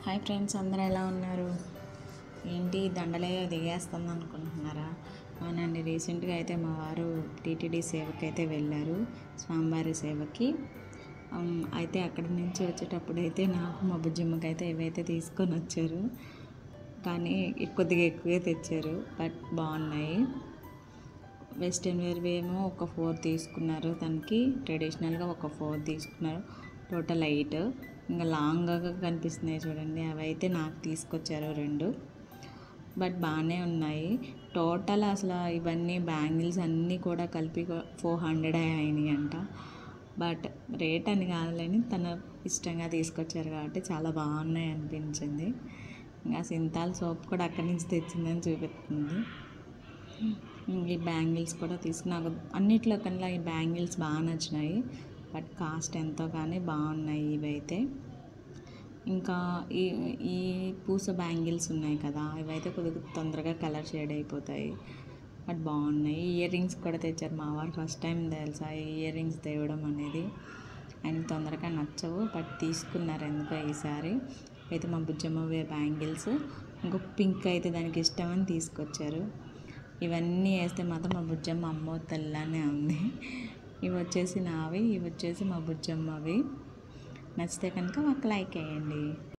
Hi friends, అందరూ ఎలా ఉన్నారు? ఏంటి దండలే దిగేస్తుంది అనుకుంటున్నారా? అవునండి, రీసెంట్గా అయితే మా వారు టీటీడీ సేవకి అయితే వెళ్ళారు, స్వామివారి సేవకి. అయితే అక్కడి నుంచి వచ్చేటప్పుడు అయితే నాకు మా బుజ్జిమ్మకి అయితే ఏవైతే తీసుకొని వచ్చారు, కానీ కొద్దిగా ఎక్కువే తెచ్చారు, బట్ బాగున్నాయి. వెస్ట్రన్ వేర్వి ఏమో ఒక 4 తీసుకున్నారు, తనకి ట్రెడిషనల్గా ఒక 4 తీసుకున్నారు, టోటల్ 8. ఇంకా లాంగ్గా కనిపిస్తున్నాయి చూడండి, అవి అయితే నాకు తీసుకొచ్చారు 2, బట్ బాగానే ఉన్నాయి. టోటల్ అసలు ఇవన్నీ బ్యాంగిల్స్ అన్నీ కూడా కలిపి 400 అయినాయి అంట. బట్ రేట్ అని కాదులేని తన ఇష్టంగా తీసుకొచ్చారు కాబట్టి చాలా బాగున్నాయి అనిపించింది. ఇంకా సింతాల్ సోప్ కూడా అక్కడి నుంచి తెచ్చిందని చూపిస్తుంది. ఈ బ్యాంగిల్స్ కూడా నాకు అన్నిట్లో కన్నా ఈ బ్యాంగిల్స్ బాగా నచ్చినాయి, బట్ కాస్ట్ ఎంతో కానీ బాగున్నాయి ఇవైతే. ఇంకా ఈ ఈ పూస బ్యాంగిల్స్ ఉన్నాయి కదా, ఇవైతే కొద్దిగా తొందరగా కలర్ షేడ్ అయిపోతాయి, బట్ బాగున్నాయి. ఇయర్ రింగ్స్ కూడా తెచ్చారు మా వారు, ఫస్ట్ టైం తెలుసా ఇయర్ రింగ్స్ తేవడం అనేది. ఆయనకి తొందరగా నచ్చవు, బట్ తీసుకున్నారు ఎందుకో ఈసారి. అయితే మా బుజ్జమ్మ వేర్ బ్యాంగిల్స్, ఇంకొక పింక్ అయితే దానికి ఇష్టమని తీసుకొచ్చారు. ఇవన్నీ వేస్తే మాత్రం మా బుజ్జమ్మ అమ్మో తెల్లనే ఉంది. ఇవి వచ్చేసి నావి, ఇవి వచ్చేసి మా బుజ్జమ్మవి. నచ్చితే కనుక ఒక లైక్ వేయండి.